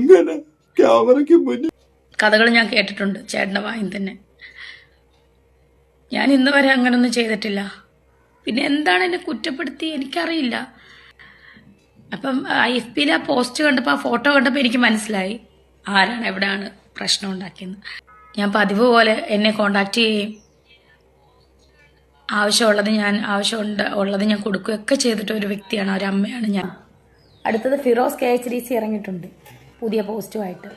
ഇങ്ങനെ ക്യാമറയ്ക്ക് മുന്നിൽ കഥകൾ ഞാൻ കേട്ടിട്ടുണ്ട് ചേട്ടൻ്റെ വായിൽ തന്നെ. ഞാൻ ഇന്ന് വരെ അങ്ങനൊന്നും ചെയ്തിട്ടില്ല. പിന്നെ എന്താണ് എന്നെ കുറ്റപ്പെടുത്തി എനിക്കറിയില്ല. അപ്പം FBയിൽ ആ പോസ്റ്റ് കണ്ടപ്പോൾ, ആ ഫോട്ടോ കണ്ടപ്പോൾ എനിക്ക് മനസ്സിലായി ആരാണ് എവിടെയാണ് പ്രശ്നം ഉണ്ടാക്കിയെന്ന്. ഞാൻ പതിവ് പോലെ എന്നെ കോണ്ടാക്ട് ചെയ്യുകയും ആവശ്യമുള്ളത് ഞാൻ കൊടുക്കുകയൊക്കെ ചെയ്തിട്ട് ഒരു വ്യക്തിയാണ്, ഒരു അമ്മയാണ് ഞാൻ. അടുത്തത് ഫിറോസ് KHDC ഇറങ്ങിയിട്ടുണ്ട് പുതിയ പോസ്റ്റുമായിട്ട്.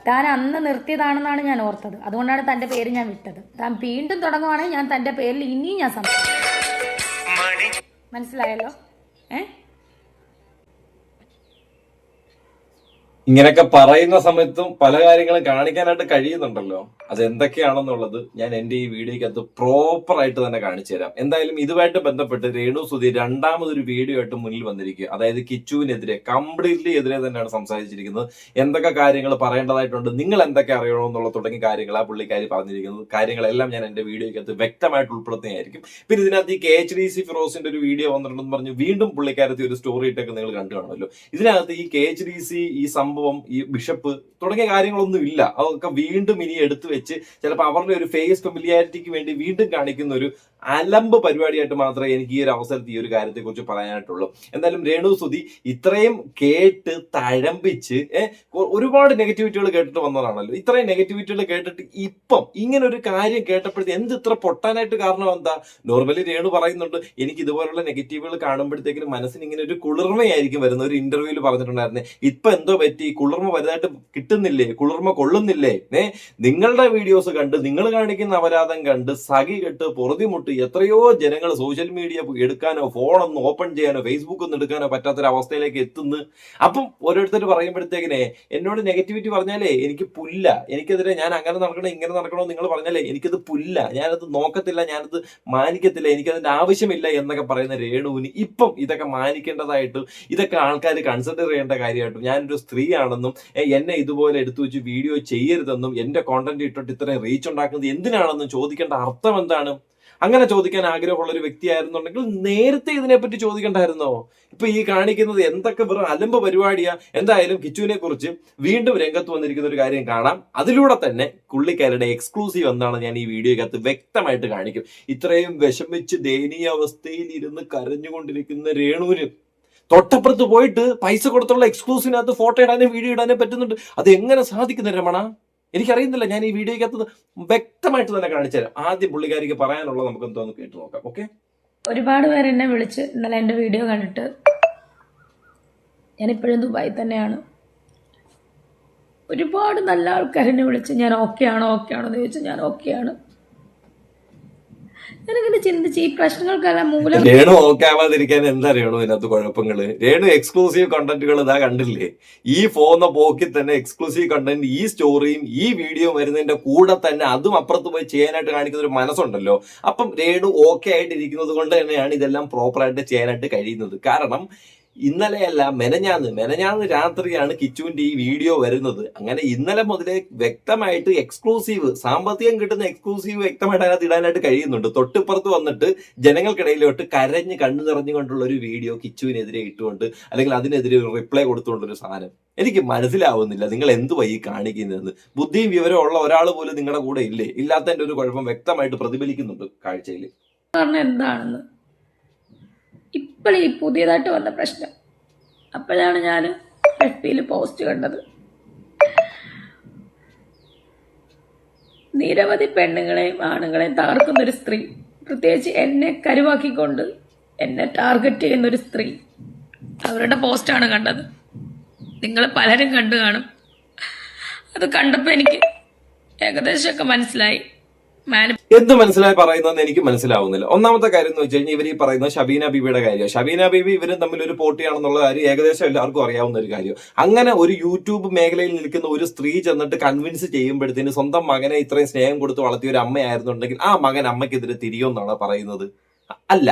താൻ അന്ന് നിർത്തിയതാണെന്നാണ് ഞാൻ ഓർത്തത്. അതുകൊണ്ടാണ് തൻ്റെ പേര് ഞാൻ വിട്ടത്. താൻ വീണ്ടും തുടങ്ങുവാണെങ്കിൽ ഞാൻ തൻ്റെ പേരിൽ ഇനിയും ഞാൻ മനസ്സിലായല്ലോ? ഇങ്ങനെയൊക്കെ പറയുന്ന സമയത്തും പല കാര്യങ്ങളും കാണിക്കാനായിട്ട് കഴിയുന്നുണ്ടല്ലോ. അത് എന്തൊക്കെയാണെന്നുള്ളത് ഞാൻ എന്റെ ഈ വീഡിയോക്കകത്ത് പ്രോപ്പർ ആയിട്ട് തന്നെ കാണിച്ചു തരാം. എന്തായാലും ഇതുമായിട്ട് ബന്ധപ്പെട്ട് രേണു സുധി രണ്ടാമതൊരു വീഡിയോ ആയിട്ട് മുന്നിൽ വന്നിരിക്കുക. അതായത് കിച്ചുവിനെതിരെ കംപ്ലീറ്റ്ലി എതിരെ തന്നെയാണ് സംസാരിച്ചിരിക്കുന്നത്. എന്തൊക്കെ കാര്യങ്ങൾ പറയേണ്ടതായിട്ടുണ്ട്, നിങ്ങൾ എന്തൊക്കെ അറിയണമെന്നുള്ള തുടങ്ങിയ കാര്യങ്ങൾ ആ പുള്ളിക്കാരി പറഞ്ഞിരിക്കുന്നത്, കാര്യങ്ങളെല്ലാം ഞാൻ എന്റെ വീഡിയോക്കകത്ത് വ്യക്തമായിട്ട് ഉൾപ്പെടുത്തുന്നതായിരിക്കും. പിന്നെ ഇതിനകത്ത് ഈ KHDC ഫിറോസിന്റെ ഒരു വീഡിയോ വന്നിട്ടുണ്ടെന്ന് പറഞ്ഞു വീണ്ടും പുള്ളിക്കാരത്തി ഒരു സ്റ്റോറി ഇട്ടൊക്കെ നിങ്ങൾ കണ്ടു കാണുമല്ലോ. ഇതിനകത്ത് ഈ KHDC ഈ സംഭവം, ഈ ബിഷപ്പ് തുടങ്ങിയ കാര്യങ്ങളൊന്നും ഇല്ല. അതൊക്കെ വീണ്ടും ഇനി എടുത്തു വെച്ച് ചിലപ്പോൾ അവരുടെ ഒരു ഫേസ് ഫെമിലിയാരിറ്റിക്ക് വേണ്ടി വീണ്ടും കാണിക്കുന്ന ഒരു അലമ്പ് പരിപാടിയായിട്ട് മാത്രമേ എനിക്ക് ഈ ഒരു അവസരത്തിൽ ഈ ഒരു കാര്യത്തെ കുറിച്ച് പറയാനായിട്ടുള്ളൂ. എന്തായാലും രേണു സുധി ഇത്രയും കേട്ട് തഴമ്പിച്ച് ഒരുപാട് നെഗറ്റിവിറ്റികൾ കേട്ടിട്ട് വന്നതാണല്ലോ. ഇത്രയും നെഗറ്റിവിറ്റികൾ കേട്ടിട്ട് ഇപ്പം ഇങ്ങനെ ഒരു കാര്യം കേട്ടപ്പോഴത്തെ എന്ത് ഇത്ര പൊട്ടാനായിട്ട് കാരണം എന്താ? നോർമലി രേണു പറയുന്നുണ്ട്, എനിക്ക് ഇതുപോലുള്ള നെഗറ്റീവുകൾ കാണുമ്പോഴത്തേക്കും മനസ്സിന് ഇങ്ങനെ ഒരു കുളിർമയായിരിക്കും വരുന്ന. ഒരു ഇന്റർവ്യൂവിൽ പറഞ്ഞിട്ടുണ്ടായിരുന്നേ, ഇപ്പൊ എന്തോ പറ്റി, കുളിർമ വലുതായിട്ട് കിട്ടുന്നില്ലേ, കുളിർമ കൊള്ളുന്നില്ലേ? നിങ്ങളുടെ വീഡിയോസ് കണ്ട്, നിങ്ങൾ കാണിക്കുന്ന അപരാധം കണ്ട് സഖി കെട്ട് പൊറുതിമുട്ട് എത്രയോ ജനങ്ങൾ സോഷ്യൽ മീഡിയ എടുക്കാനോ ഫോണൊന്നും ഓപ്പൺ ചെയ്യാനോ ഫേസ്ബുക്ക് ഒന്നും എടുക്കാനോ പറ്റാത്തൊരവസ്ഥയിലേക്ക് എത്തുന്നു. അപ്പം ഓരോരുത്തർ പറയുമ്പോഴത്തേക്കിനെ എന്നോട് നെഗറ്റിവിറ്റി പറഞ്ഞാലേ എനിക്ക് പുല്ല, എനിക്കെതിരെ ഞാൻ അങ്ങനെ നടക്കണോ ഇങ്ങനെ നടക്കണോ നിങ്ങൾ പറഞ്ഞാലേ എനിക്കത് പുല്ല, ഞാനത് നോക്കത്തില്ല, ഞാനത് മാനിക്കത്തില്ല, എനിക്കതിന്റെ ആവശ്യമില്ല എന്നൊക്കെ പറയുന്ന രേണുവിന് ഇപ്പം ഇതൊക്കെ മാനിക്കേണ്ടതായിട്ടും ഇതൊക്കെ ആൾക്കാർ കൺസിഡർ ചെയ്യേണ്ട കാര്യമായിട്ടും, ഞാനൊരു സ്ത്രീയാണെന്നും എന്നെ ഇതുപോലെ എടുത്തു വെച്ച് വീഡിയോ ചെയ്യരുതെന്നും എന്റെ കോണ്ടന്റ് ഇട്ടിട്ട് ഇത്രയും റീച്ച് ഉണ്ടാക്കുന്നത് എന്തിനാണെന്നും ചോദിക്കേണ്ട അർത്ഥം എന്താണ്? അങ്ങനെ ചോദിക്കാൻ ആഗ്രഹമുള്ള ഒരു വ്യക്തിയായിരുന്നുണ്ടെങ്കിൽ നേരത്തെ ഇതിനെപ്പറ്റി ചോദിക്കണ്ടായിരുന്നോ? ഇപ്പൊ ഈ കാണിക്കുന്നത് എന്തൊക്കെ വെറും അലമ്പ് പരിപാടിയാ. എന്തായാലും കിച്ചുവിനെ കുറിച്ച് വീണ്ടും രംഗത്ത് വന്നിരിക്കുന്ന ഒരു കാര്യം കാണാം. അതിലൂടെ തന്നെ പുള്ളിക്കാരുടെ എക്സ്ക്ലൂസീവ് എന്താണ് ഞാൻ ഈ വീഡിയോക്കകത്ത് വ്യക്തമായിട്ട് കാണിക്കും. ഇത്രയും വിഷമിച്ച് ദയനീയ അവസ്ഥയിൽ ഇരുന്ന് കരഞ്ഞുകൊണ്ടിരിക്കുന്ന രേണുവിന് തൊട്ടപ്പുറത്ത് പോയിട്ട് പൈസ കൊടുത്തുള്ള എക്സ്ക്ലൂസീവിനകത്ത് ഫോട്ടോ ഇടാനും വീഡിയോ ഇടാനും പറ്റുന്നുണ്ട്. അത് എങ്ങനെ സാധിക്കുന്നു രമണ? എനിക്കറിയുന്നില്ല. ഞാൻ ഈ വീഡിയോക്കകത്ത് വ്യക്തമായിട്ട് തന്നെ കാണിച്ചു തരാം. ആദ്യം പുള്ളിക്കാരിക്ക് പറയാനുള്ളത് നമുക്ക് എന്തോന്ന് കേട്ടു നോക്കാം. ഓക്കെ. ഒരുപാട് പേര് എന്നെ വിളിച്ച് ഇന്നലെ എൻ്റെ വീഡിയോ കണ്ടിട്ട്, ഞാനിപ്പോഴും ദുബായി തന്നെയാണ്, ഒരുപാട് നല്ല ആൾക്കാർ എന്നെ വിളിച്ച് ഞാൻ ഓക്കെ ആണോ എന്ന് ചോദിച്ചാൽ ഞാൻ ഓക്കെയാണ്. ഞാനിങ്ങനെ ചിന്തിച്ച് ഈ പ്രശ്നങ്ങൾക്കെല്ലാം മൂലം രേണു ഓക്കെ ആവാതിരിക്കാൻ എന്താ രേണു ഇതിനകത്ത് കുഴപ്പങ്ങള്? രേണു എക്സ്ക്ലൂസീവ് കണ്ടന്റുകൾ ഇതാ കണ്ടില്ലേ? ഈ പോകുന്ന പോക്കിൽ തന്നെ എക്സ്ക്ലൂസീവ് കണ്ടന്റ്, ഈ സ്റ്റോറിയും ഈ വീഡിയോ വരുന്നതിന്റെ കൂടെ തന്നെ അതും അപ്പുറത്ത് പോയി ചെയ്യാനായിട്ട് കാണിക്കുന്ന ഒരു മനസ്സുണ്ടല്ലോ. അപ്പം രേണു ഓക്കെ ആയിട്ടിരിക്കുന്നത് കൊണ്ട് തന്നെയാണ് ഇതെല്ലാം പ്രോപ്പറായിട്ട് ചെയ്യാനായിട്ട് കഴിയുന്നത്. കാരണം ഇന്നലെയല്ല, മെനഞ്ഞാന്ന് രാത്രിയാണ് കിച്ചുവിന്റെ ഈ വീഡിയോ വരുന്നത്. അങ്ങനെ ഇന്നലെ മുതലേ വ്യക്തമായിട്ട് എക്സ്ക്ലൂസീവ്, സാമ്പത്തികം കിട്ടുന്ന എക്സ്ക്ലൂസീവ് വ്യക്തമായിട്ട് അതിനകത്ത് ഇടാനായിട്ട് കഴിയുന്നുണ്ട്. തൊട്ടിപ്പുറത്ത് വന്നിട്ട് ജനങ്ങൾക്കിടയിലോട്ട് കരഞ്ഞ് കണ്ണു നിറഞ്ഞുകൊണ്ടുള്ള ഒരു വീഡിയോ കിച്ചുവിനെതിരെ ഇട്ടുകൊണ്ട്, അല്ലെങ്കിൽ അതിനെതിരെ ഒരു റിപ്ലൈ കൊടുത്തുകൊണ്ടൊരു സാധനം എനിക്ക് മനസ്സിലാവുന്നില്ല. നിങ്ങൾ എന്തുവാ ഈ കാണിക്കുന്നതെന്ന്? ബുദ്ധിയും വിവരവും ഉള്ള ഒരാൾ പോലും നിങ്ങളുടെ കൂടെ ഇല്ലേ? ഇല്ലാത്തതിന്റെ ഒരു കുഴപ്പം വ്യക്തമായിട്ട് പ്രതിഫലിക്കുന്നുണ്ട് കാഴ്ചയിൽ. എന്താണെന്ന് ഇപ്പോഴും ഈ പുതിയതായിട്ട് വന്ന പ്രശ്നം. അപ്പോഴാണ് ഞാൻ FBയിൽ പോസ്റ്റ് കണ്ടത്. നിരവധി പെണ്ണുങ്ങളെയും ആണുങ്ങളെയും തകർക്കുന്നൊരു സ്ത്രീ, പ്രത്യേകിച്ച് എന്നെ കരുവാക്കിക്കൊണ്ട് എന്നെ ടാർഗറ്റ് ചെയ്യുന്നൊരു സ്ത്രീ, അവരുടെ പോസ്റ്റാണ് കണ്ടത്. നിങ്ങൾ പലരും കണ്ടു കാണും. അത് കണ്ടപ്പോൾ എനിക്ക് ഏകദേശമൊക്കെ മനസ്സിലായി. എന്ത് മനസ്സിലായി പറയുന്നതെന്ന് എനിക്ക് മനസ്സിലാവുന്നില്ല. ഒന്നാമത്തെ കാര്യം എന്ന് വെച്ച് കഴിഞ്ഞാൽ ഇവർ ഈ പറയുന്ന ഷബീന ബീബിയുടെ കാര്യം. ഷബീന ബീബി ഇവരും തമ്മിൽ ഒരു പോട്ടിയാണെന്നുള്ള കാര്യം ഏകദേശം എല്ലാവർക്കും അറിയാവുന്ന ഒരു കാര്യം. അങ്ങനെ ഒരു യൂട്യൂബ് മേഖലയിൽ നിൽക്കുന്ന ഒരു സ്ത്രീ ചെന്നിട്ട് കൺവിൻസ് ചെയ്യുമ്പോഴത്തേന് സ്വന്തം മകനെ ഇത്രയും സ്നേഹം കൊടുത്ത് വളർത്തിയ ഒരു അമ്മയായിരുന്നുണ്ടെങ്കിൽ ആ മകൻ അമ്മയ്ക്കെതിരെ തിരിയുമെന്നാണ് പറയുന്നത്. അല്ല,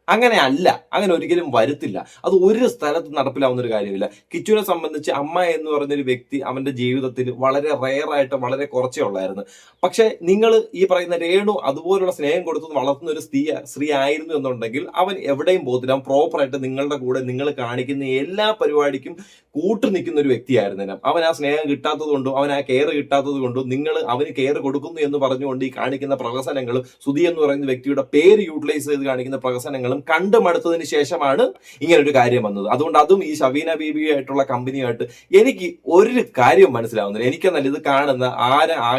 അങ്ങനെ അല്ല, അങ്ങനെ ഒരിക്കലും വരുത്തില്ല. അത് ഒരു സ്ഥലത്ത് നടപ്പിലാവുന്ന ഒരു കാര്യമില്ല. കിച്ചുവിനെ സംബന്ധിച്ച് അമ്മ എന്ന് പറഞ്ഞൊരു വ്യക്തി അവന്റെ ജീവിതത്തിൽ വളരെ റെയറായിട്ട് വളരെ കുറച്ചേ ഉള്ളായിരുന്നു. പക്ഷെ നിങ്ങൾ ഈ പറയുന്ന രേണു അതുപോലുള്ള സ്നേഹം കൊടുത്ത് വളർത്തുന്ന ഒരു സ്ത്രീ ആയിരുന്നു എന്നുണ്ടെങ്കിൽ അവൻ എവിടെയും പോകത്തില്ല. അവൻ പ്രോപ്പറായിട്ട് നിങ്ങളുടെ കൂടെ നിങ്ങൾ കാണിക്കുന്ന എല്ലാ പരിപാടിക്കും കൂട്ടു നിൽക്കുന്ന ഒരു വ്യക്തിയായിരുന്നു. അവൻ ആ സ്നേഹം കിട്ടാത്തത് കൊണ്ടും അവൻ ആ കെയർ കിട്ടാത്തത് കൊണ്ടും നിങ്ങൾ അവന് കെയർ കൊടുക്കുന്നു എന്ന് പറഞ്ഞുകൊണ്ട് ഈ കാണിക്കുന്ന പ്രഹസനങ്ങളും സുധി എന്ന് പറയുന്ന വ്യക്തിയുടെ പേര് യൂട്ടിലൈസ് ചെയ്ത് കാണിക്കുന്ന പ്രഹസനങ്ങളും കണ്ടു മടുത്തതിന് ശേഷമാണ് ഇങ്ങനെ ഒരു കാര്യം വന്നത്. അതുകൊണ്ട് അതും ഈ ഷബീന ബീബിയായിട്ടുള്ള കമ്പനിയായിട്ട് എനിക്ക് ഒരു കാര്യം മനസ്സിലാവുന്നില്ല. എനിക്കെന്നല്ല ഇത് കാണുന്ന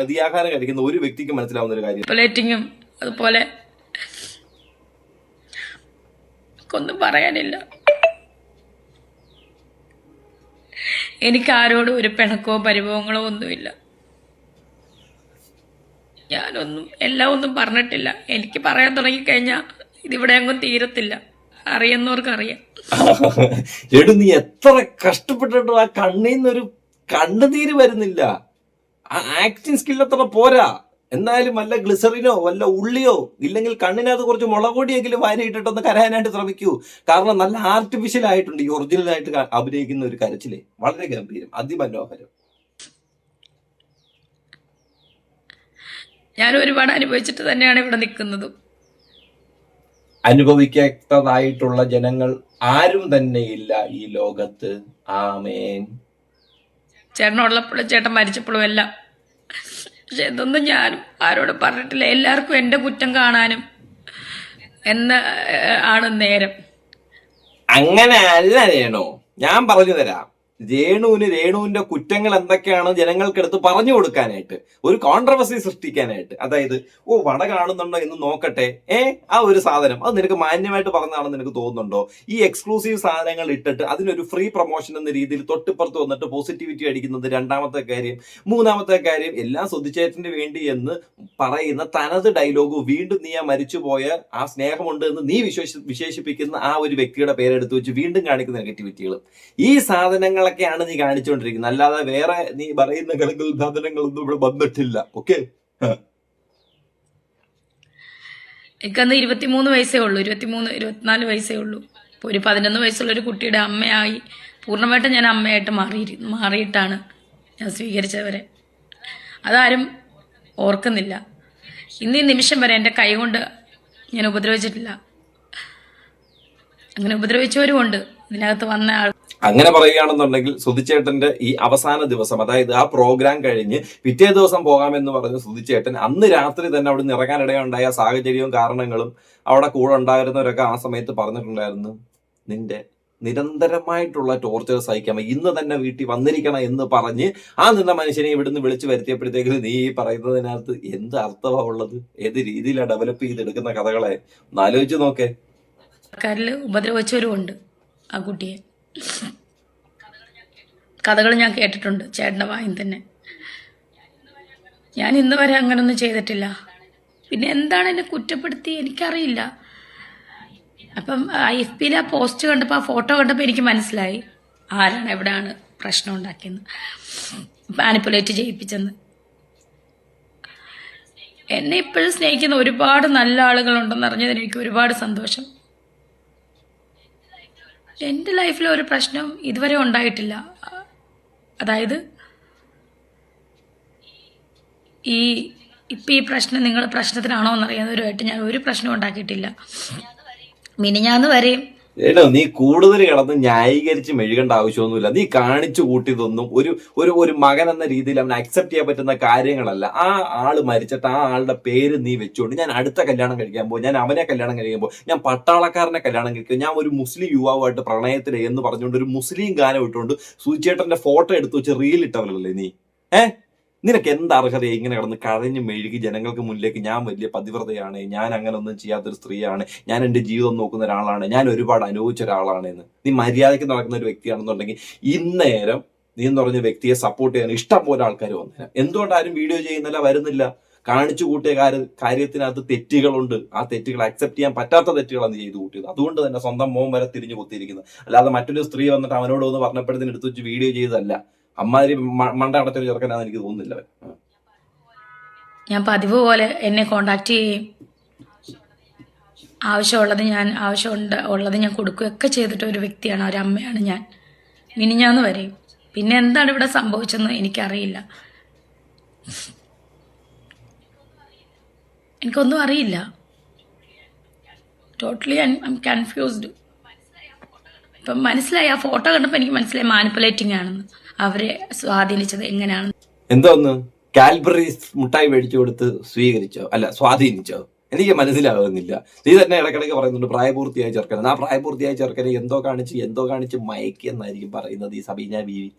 അതിയാഹാരം കഴിക്കുന്ന ഒരു വ്യക്തിക്ക് മനസ്സിലാവുന്ന ഒരു കാര്യം. പ്ലേറ്റിങ്ങും അതുപോലെ ഒന്നും പറയാനില്ല. എനിക്ക് ആരോടും ഒരു പിണക്കോ പരിഭവങ്ങളോ ഒന്നുമില്ല. എല്ലാം ഒന്നും പറഞ്ഞിട്ടില്ല. എനിക്ക് പറയാൻ തുടങ്ങിക്കഴിഞ്ഞാൽ ഇതിവിടെ അങ്ങും തീരത്തില്ല. അറിയുന്നവർക്കറിയാം. എടു നീ എത്ര കഷ്ടപ്പെട്ടിട്ടും ആ കണ്ണീന്നൊരു കണ്ണുനീര് വരുന്നില്ല. ആ ആക്ടിങ് സ്കിൽ അത്ര പോരാ. എന്നാലും വല്ല ഗ്ലിസറിനോ വല്ല ഉള്ളിയോ ഇല്ലെങ്കിൽ കണ്ണിനകത്ത് കുറച്ച് മുളകൊടിയെങ്കിലും വാരിയിട്ടിട്ടൊന്ന് കരയാനായിട്ട് ശ്രമിക്കൂ. കാരണം നല്ല ആർട്ടിഫിഷ്യൽ ആയിട്ടുണ്ട് ഈ ഒറിജിനലായിട്ട് അഭിനയിക്കുന്ന ഒരു കരച്ചിലെ. വളരെ ഗംഭീരം, അതിമനോഹരം. ഞാൻ ഒരുപാട് അനുഭവിച്ചിട്ട് തന്നെയാണ് ഇവിടെ നിൽക്കുന്നതും. അനുഭവിക്കാത്തതായിട്ടുള്ള ജനങ്ങൾ ആരും തന്നെ ഇല്ല ഈ ലോകത്ത്. ആമേൻ. ചേട്ടനുള്ളപ്പോഴും ചേട്ടൻ മരിച്ചപ്പോഴും എല്ലാം. പക്ഷെ ഇതൊന്നും ഞാനും ആരോടും പറഞ്ഞിട്ടില്ല. എല്ലാവർക്കും എൻ്റെ കുറ്റം കാണാനും ആണ് നേരം. അങ്ങനെ അല്ല രേണു, ഞാൻ പറഞ്ഞു തരാം. രേണുവിന്റെ കുറ്റങ്ങൾ എന്തൊക്കെയാണ് ജനങ്ങൾക്കെടുത്ത് പറഞ്ഞു കൊടുക്കാനായിട്ട്, ഒരു കോൺട്രവേഴ്സി സൃഷ്ടിക്കാനായിട്ട്. അതായത് വട കാണുന്നുണ്ടോ എന്ന് നോക്കട്ടെ, ആ ഒരു സാധനം അത് നിനക്ക് മാന്യമായിട്ട് പറഞ്ഞതാണെന്ന് നിനക്ക് തോന്നുന്നുണ്ടോ? ഈ എക്സ്ക്ലൂസീവ് സാധനങ്ങൾ ഇട്ടിട്ട് അതിനൊരു ഫ്രീ പ്രൊമോഷൻ എന്ന രീതിയിൽ തൊട്ടിപ്പുറത്ത് വന്നിട്ട് പോസിറ്റിവിറ്റി അടിക്കുന്നത് രണ്ടാമത്തെ കാര്യം. മൂന്നാമത്തെ കാര്യം, എല്ലാം സുധിച്ചേട്ടന് വേണ്ടി എന്ന് പറയുന്ന തനത് ഡയലോഗ് വീണ്ടും നീ ആ മരിച്ചുപോയ ആ സ്നേഹമുണ്ട് എന്ന് നീ വിശേഷിപ്പിക്കുന്ന ആ ഒരു വ്യക്തിയുടെ പേരെടുത്ത് വെച്ച് വീണ്ടും കാണിക്കുന്ന നെഗറ്റിവിറ്റികൾ. ഈ സാധനങ്ങളൊക്കെയാണ് നീ കാണിച്ചുകൊണ്ടിരിക്കുന്നത്. അല്ലാതെ വേറെ നീ പറയുന്ന കളികൾ സാധനങ്ങളൊന്നും ഇവിടെ വന്നിട്ടില്ല. ഓക്കെ, എനിക്കന്ന് 23 വയസ്സേ ഉള്ളൂ. 24 വയസ്സേ ഉള്ളൂ. ഇപ്പോൾ ഒരു 11 വയസ്സുള്ള ഒരു കുട്ടിയുടെ അമ്മയായി പൂർണ്ണമായിട്ടും ഞാൻ അമ്മയായിട്ട് മാറിയിട്ടാണ് ഞാൻ സ്വീകരിച്ചവരെ. അതാരും ഓർക്കുന്നില്ല. ഇന്ന് ഈ നിമിഷം വരെ എൻ്റെ കൈ കൊണ്ട് ഞാൻ ഉപദ്രവിച്ചിട്ടില്ല. അങ്ങനെ ഉപദ്രവിച്ചവരും ഉണ്ട് ഇതിനകത്ത് വന്ന ആൾ. അങ്ങനെ പറയുകയാണെന്നുണ്ടെങ്കിൽ സുധിച്ചേട്ടന്റെ ഈ അവസാന ദിവസം, അതായത് ആ പ്രോഗ്രാം കഴിഞ്ഞ് പിറ്റേ ദിവസം പോകാമെന്ന് പറഞ്ഞ് സുധിച്ചേട്ടൻ അന്ന് രാത്രി തന്നെ അവിടെ നിന്ന് ഇറങ്ങാനിടയുണ്ടായ സാഹചര്യവും കാരണങ്ങളും അവിടെ കൂടെ ഉണ്ടായിരുന്നവരൊക്കെ ആ സമയത്ത് പറഞ്ഞിട്ടുണ്ടായിരുന്നു, നിന്റെ നിരന്തരമായിട്ടുള്ള ടോർച്ചർ സഹിക്കാൻ ഇന്ന് തന്നെ വീട്ടിൽ വന്നിരിക്കണം എന്ന് പറഞ്ഞ് ആ നിന്ന മനുഷ്യനെ ഇവിടുന്ന് വിളിച്ചു വരുത്തിയപ്പോഴത്തേക്കും നീ ഈ പറയുന്നതിനകത്ത് എന്ത് അർത്ഥമാണ് ഉള്ളത്? ഏത് രീതിയിലാണ് ഡെവലപ്പ് ചെയ്തെടുക്കുന്ന കഥകളെ ഒന്ന് ആലോചിച്ച് നോക്കേ. സർക്കാരിൽ ഉപദ്രവിച്ചവരും ഉണ്ട് ആ കുട്ടിയെ. കഥകൾ ഞാൻ കേട്ടിട്ടുണ്ട് ചേട്ടൻ്റെ വായിൽ തന്നെ. ഞാൻ ഇന്ന് വരെ അങ്ങനൊന്നും ചെയ്തിട്ടില്ല. പിന്നെ എന്താണ് എന്നെ കുറ്റപ്പെടുത്തി എനിക്കറിയില്ല. അപ്പം FBയിൽ ആ പോസ്റ്റ് കണ്ടപ്പോൾ, ആ ഫോട്ടോ കണ്ടപ്പോൾ എനിക്ക് മനസ്സിലായി ആരാണ് എവിടെയാണ് പ്രശ്നം ഉണ്ടാക്കിയെന്ന്, മാനിപ്പുലേറ്റ് ചെയ്യിപ്പിച്ചെന്ന്. എന്നെ ഇപ്പോഴും സ്നേഹിക്കുന്ന ഒരുപാട് നല്ല ആളുകളുണ്ടെന്ന് അറിഞ്ഞതിന് എനിക്ക് ഒരുപാട് സന്തോഷം. എൻ്റെ ലൈഫിൽ ഒരു പ്രശ്നം ഇതുവരെ ഉണ്ടായിട്ടില്ല. അതായത് ഇപ്പം ഈ പ്രശ്നം നിങ്ങൾ പ്രശ്നത്തിനാണോ എന്നറിയാവുന്നവരുമായിട്ട് ഞാൻ ഒരു പ്രശ്നം ഉണ്ടാക്കിയിട്ടില്ല. മിനിഞ്ഞാന്ന് വരെയും നീ കൂടുതൽ കിടന്ന് ന്യായീകരിച്ച് മെഴുകേണ്ട ആവശ്യമൊന്നുമില്ല. നീ കാണിച്ചു കൂട്ടിയതൊന്നും ഒരു മകൻ എന്ന രീതിയിൽ അവൻ അക്സെപ്റ്റ് ചെയ്യാൻ പറ്റുന്ന കാര്യങ്ങളല്ല. ആ ആള് മരിച്ചിട്ട് ആ ആളുടെ പേര് നീ വെച്ചുകൊണ്ട് ഞാൻ അടുത്ത കല്യാണം കഴിക്കാൻ പോകും, ഞാൻ അവനെ കല്യാണം കഴിക്കുമ്പോൾ, ഞാൻ പട്ടാളക്കാരനെ കല്യാണം കഴിക്കും, ഞാൻ ഒരു മുസ്ലിം യുവാവുമായിട്ട് പ്രണയത്തിലെ എന്ന് പറഞ്ഞുകൊണ്ട് ഒരു മുസ്ലിം ഗാനം ഇട്ടുകൊണ്ട് സുചേട്ടന്റെ ഫോട്ടോ എടുത്ത് വെച്ച് റീൽ ഇട്ടവരല്ലേ നീ? നിനക്ക് എന്ത് അർഹത ഇങ്ങനെ കിടന്ന് കരഞ്ഞു മെഴുകി ജനങ്ങൾക്ക് മുന്നിലേക്ക് ഞാൻ വലിയ പതിവ്രതയാണ്, ഞാൻ അങ്ങനെ ഒന്നും ചെയ്യാത്തൊരു സ്ത്രീയാണ്, ഞാൻ എൻ്റെ ജീവിതം നോക്കുന്ന ഒരാളാണ്, ഞാൻ ഒരുപാട് അനുഭവിച്ച ഒരാളാണ് എന്ന് നീ മര്യാദയ്ക്ക് നടക്കുന്ന ഒരു വ്യക്തിയാണെന്നുണ്ടെങ്കിൽ ഇന്നേരം നീ എന്ന് പറഞ്ഞ വ്യക്തിയെ സപ്പോർട്ട് ചെയ്യാൻ ഇഷ്ടം പോലെ ആൾക്കാർ വന്നേരം. എന്തുകൊണ്ട് ആരും വീഡിയോ ചെയ്യുന്നില്ല, വരുന്നില്ല? കാണിച്ചു കൂട്ടിയ കാര്യത്തിനകത്ത് തെറ്റുകളുണ്ട്. ആ തെറ്റുകൾ അക്സെപ്റ്റ് ചെയ്യാൻ പറ്റാത്ത തെറ്റുകളാണ് ചെയ്തു കൂട്ടിയത്. അതുകൊണ്ട് തന്നെ സ്വന്തം മോൻ വരെ തിരിഞ്ഞു കൊത്തിയിരിക്കുന്നത്. അല്ലാതെ മറ്റൊരു സ്ത്രീ വന്നിട്ട് അവനോട് ഒന്ന് പറഞ്ഞപ്പോഴത്തേന് എടുത്തു വെച്ച് വീഡിയോ ചെയ്തതല്ല. അമ്മാതിരി മണ്ട അടച്ചൊരു ചെറുക്കനാന്ന് എനിക്ക് തോന്നുന്നില്ല. ഞാൻ പതിവ് പോലെ എന്നെ കോണ്ടാക്ട് ചെയ്യുകയും ആവശ്യമുള്ളത് ഞാൻ കൊടുക്കുകയൊക്കെ ചെയ്തിട്ട് ഒരു വ്യക്തിയാണ്, ഒരമ്മയാണ് ഞാൻ, മിനിഞ്ഞാന്ന് വരെയും. പിന്നെ എന്താണ് ഇവിടെ സംഭവിച്ചെന്ന് എനിക്കറിയില്ല. എനിക്കൊന്നും അറിയില്ല. Totally I M confused. ഇപ്പം മനസ്സിലായി, ആ ഫോട്ടോ കണ്ടപ്പോൾ എനിക്ക് മനസ്സിലായി മാനിപ്പുലേറ്റിംഗ് ആണെന്ന്, അവരെ സ്വാധീനിച്ചത് എങ്ങനെയാണെന്ന്. എന്തോന്ന് കാൽബറീസ് മുട്ടായി മേടിച്ചു കൊടുത്ത് സ്വീകരിച്ചോ, അല്ല സ്വാധീനിച്ചോ? എനിക്ക് മനസ്സിലാകുന്നില്ല. നീ തന്നെ ഇടയ്ക്കിടയ്ക്ക് പറയുന്നുണ്ട് പ്രായപൂർത്തിയായ ചെറുക്കൻ. ആ പ്രായപൂർത്തിയായ ചെറുക്കനെ എന്തോ കാണിച്ച് മയക്കി എന്നായിരിക്കും പറയുന്നത് ഈ സബീന ബീവി.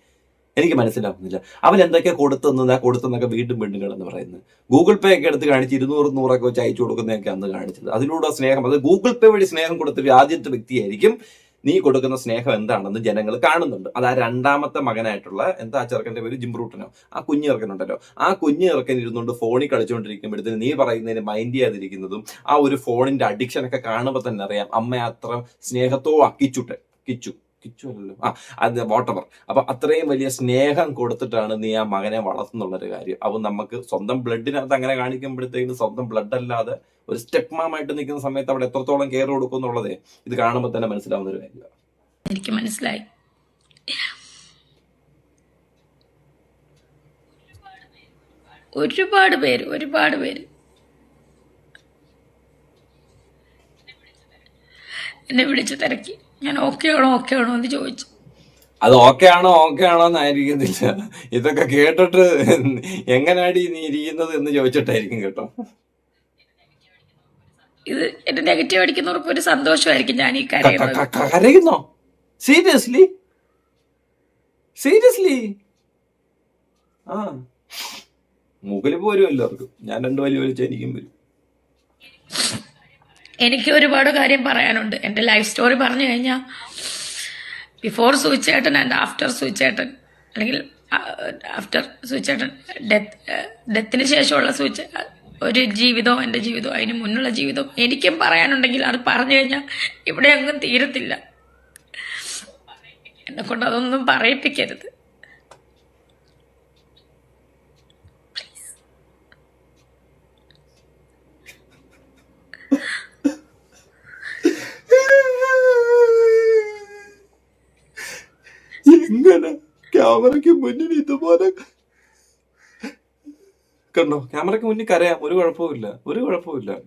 എനിക്ക് മനസ്സിലാവുന്നില്ല. അവൻ എന്തൊക്കെയാ കൊടുത്തെന്നൊക്കെ വീണ്ടും കിടന്ന് പറയുന്നത്. ഗൂഗിൾ പേ ഒക്കെ എടുത്ത് കാണിച്ച് 200 വെച്ച് അയച്ചു കൊടുക്കുന്നതൊക്കെ അന്ന് കാണിച്ചത്. അതിലൂടെ സ്നേഹം, അത് ഗൂഗിൾ പേ വഴി സ്നേഹം കൊടുത്തൊരു ആദ്യത്തെ വ്യക്തിയായിരിക്കും. നീ കൊടുക്കുന്ന സ്നേഹം എന്താണെന്ന് ജനങ്ങൾ കാണുന്നുണ്ട്. അത് ആ രണ്ടാമത്തെ മകനായിട്ടുള്ള എന്താ ചെറുക്കന്റെ പേര്, ജിംബ്രൂട്ടനോ, ആ കുഞ്ഞു ചെറുക്കനുണ്ടല്ലോ, ആ കുഞ്ഞു ചെറുക്കൻ ഇരുന്നുകൊണ്ട് ഫോണിൽ കളിച്ചുകൊണ്ടിരിക്കുമ്പോഴത്തേന് നീ പറയുന്നതിന് മൈൻഡ് ചെയ്യാതിരിക്കുന്നതും ആ ഒരു ഫോണിന്റെ അഡിക്ഷൻ ഒക്കെ കാണുമ്പോൾ തന്നെ അറിയാം അമ്മ അത്ര സ്നേഹത്തോ കിച്ചു അല്ലല്ലോ, അത് വോട്ടവർ. അപ്പൊ അത്രയും വലിയ സ്നേഹം കൊടുത്തിട്ടാണ് നീ ആ മകനെ വളർത്തുന്നുള്ളൊരു കാര്യം. അപ്പൊ നമുക്ക് സ്വന്തം ബ്ലഡിനകത്ത് അങ്ങനെ കാണിക്കുമ്പോഴത്തേക്കും സ്വന്തം ബ്ലഡ് അല്ലാതെ ഒരു സ്റ്റെപ്പ് മാമായിട്ട് നിൽക്കുന്ന സമയത്ത് അവിടെ എത്രത്തോളം കെയർ കൊടുക്കും എന്നുള്ളതേ ഇത് കാണുമ്പോൾ തന്നെ മനസ്സിലാവുന്ന ഒരു കാര്യമാണ്. എനിക്ക് മനസ്സിലായി. ഒരുപാട് പേര് എന്നെ വിളിച്ച് തിരക്കി. ഞാൻ ഓക്കെ ആണോ എന്ന് ചോദിച്ചു. അത് ഓക്കെ ആണോ എന്നായിരിക്കുന്നില്ല, ഇതൊക്കെ കേട്ടിട്ട് എങ്ങനെയാടി നീ ഇരിക്കുന്നത് എന്ന് ചോദിച്ചിട്ടായിരിക്കും കേട്ടോ. ഇത് എന്റെ നെഗറ്റീവ് അടിക്കുന്നവർക്ക് ഒരു സന്തോഷമായിരിക്കും ഞാൻ ഈ കരയുന്നോ? സീരിയസ്ലി ആ മുകളിൽ പോരും എല്ലാവർക്കും. ഞാൻ 2 വലിയ വലിച്ച് എനിക്കും വരും. എനിക്ക് ഒരുപാട് കാര്യം പറയാനുണ്ട്. എൻ്റെ ലൈഫ് സ്റ്റോറി പറഞ്ഞു കഴിഞ്ഞാൽ ബിഫോർ സൂചേട്ടൻ ആൻഡ് ആഫ്റ്റർ സൂചേട്ടൻ, അല്ലെങ്കിൽ ആഫ്റ്റർ സൂചേട്ടൻ ഡെത്തിന് ശേഷമുള്ള ഒരു ജീവിതവും എൻ്റെ ജീവിതവും അതിന് മുന്നുള്ള ജീവിതവും എനിക്കും പറയാനുണ്ടെങ്കിൽ അത് പറഞ്ഞു കഴിഞ്ഞാൽ ഇവിടെ അങ്ങും തീരത്തില്ല. എന്നെക്കൊണ്ട് അതൊന്നും പറയിപ്പിക്കരുത്. എങ്ങനെ ക്യാമറയ്ക്ക് മുന്നിൽ ഇതുപോലെ കണ്ടോ? ക്യാമറയ്ക്ക് മുന്നിൽ കരയാം, ഒരു കുഴപ്പമില്ല.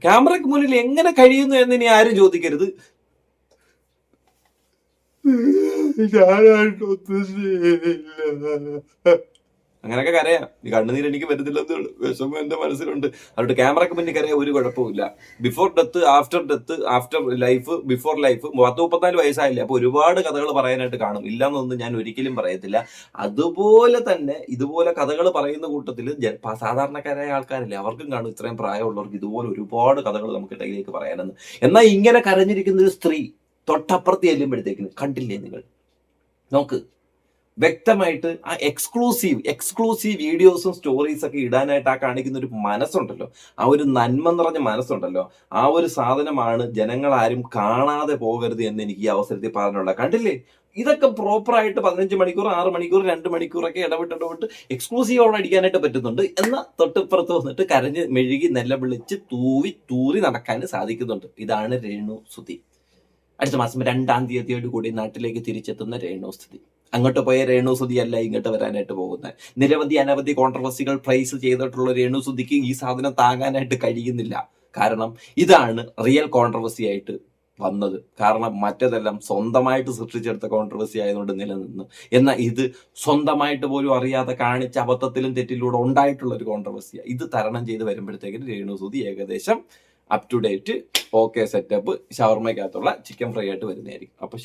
ക്യാമറയ്ക്ക് മുന്നിൽ എങ്ങനെ കഴിയുന്നു എന്ന് ഇനി ആരും ചോദിക്കരുത്. അങ്ങനെയൊക്കെ കരയാം. ഈ കണ്ണുനീര് എനിക്ക് വരുന്നില്ലെന്നേ ഉള്ളൂ. വിഷമം എന്റെ മനസ്സിലുണ്ട്. അതുകൊണ്ട് ക്യാമറയ്ക്ക് മുന്നിൽ കരയാൻ ഒരു കുഴപ്പമില്ല. Before death, after life, before life. 34 വയസ്സായില്ലേ, അപ്പൊ ഒരുപാട് കഥകൾ പറയാനായിട്ട് കാണും. ഇല്ലാന്നൊന്നും ഞാൻ ഒരിക്കലും പറയത്തില്ല. അതുപോലെ തന്നെ ഇതുപോലെ കഥകൾ പറയുന്ന കൂട്ടത്തിൽ സാധാരണക്കാരായ ആൾക്കാരില്ലേ, അവർക്കും കാണും. ഇത്രയും പ്രായമുള്ളവർക്ക് ഇതുപോലെ ഒരുപാട് കഥകൾ നമുക്ക് ഇടയിലേക്ക് പറയാനെന്ന്. എന്നാൽ ഇങ്ങനെ കരഞ്ഞിരിക്കുന്ന ഒരു സ്ത്രീ തൊട്ടപ്പുറത്ത് ചെല്ലുമ്പോഴത്തേക്കിന് കണ്ടില്ലേ നിങ്ങൾ? നോക്ക്, വ്യക്തമായിട്ട് ആ എക്സ്ക്ലൂസീവ് വീഡിയോസും സ്റ്റോറീസ് ഒക്കെ ഇടാനായിട്ട് ആ കാണിക്കുന്ന ഒരു മനസ്സുണ്ടല്ലോ, ആ ഒരു നന്മ നിറഞ്ഞ മനസ്സുണ്ടല്ലോ, ആ ഒരു സാധനമാണ് ജനങ്ങളാരും കാണാതെ പോകരുത് എന്ന് എനിക്ക് ഈ അവസരത്തിൽ പറഞ്ഞുള്ള. കണ്ടില്ലേ, ഇതൊക്കെ പ്രോപ്പറായിട്ട് 15 മണിക്കൂർ, 6 മണിക്കൂർ, 2 മണിക്കൂറൊക്കെ ഇടവിട്ട് എക്സ്ക്ലൂസീവ് അവിടെ അടിക്കാനായിട്ട് പറ്റുന്നുണ്ട്. എന്നാൽ തൊട്ടിപ്പുറത്ത് വന്നിട്ട് കരഞ്ഞ് മെഴുകി നിലവിളിച്ച് തൂറി നടക്കാൻ സാധിക്കുന്നുണ്ട്. ഇതാണ് രേണുസുതി. അടുത്ത മാസം 2-ാം തീയതിയോട് കൂടി നാട്ടിലേക്ക് തിരിച്ചെത്തുന്ന രേണുസുതി. അങ്ങോട്ട് പോയ രേണുസുതി അല്ല ഇങ്ങോട്ട് വരാനായിട്ട് പോകുന്നത്. അനവധി കോൺട്രവേഴ്സികൾ ഫേസ് ചെയ്തിട്ടുള്ള രേണുസുതിക്ക് ഈ സാധനം താങ്ങാനായിട്ട് കഴിയുന്നില്ല. കാരണം ഇതാണ് റിയൽ കോൺട്രവേഴ്സി ആയിട്ട് വന്നത്. കാരണം മറ്റേതെല്ലാം സ്വന്തമായിട്ട് സൃഷ്ടിച്ചെടുത്ത കോൺട്രവേഴ്സി ആയതുകൊണ്ട് നിലനിന്നു. എന്നാൽ ഇത് സ്വന്തമായിട്ട് പോലും അറിയാതെ കാണിച്ച അബദ്ധത്തിലും തെറ്റിലൂടെ ഉണ്ടായിട്ടുള്ള ഒരു കോൺട്രവേഴ്സിയാണ്. ഇത് തരണം ചെയ്ത് വരുമ്പോഴത്തേക്കും രേണുസുതി ഏകദേശം up to date, okay setup, ഷവർമയ്ക്കകത്തുള്ള ചിക്കൻ ഫ്രൈ ആയിട്ട് വരുന്നതായിരിക്കും. അപ്പൊ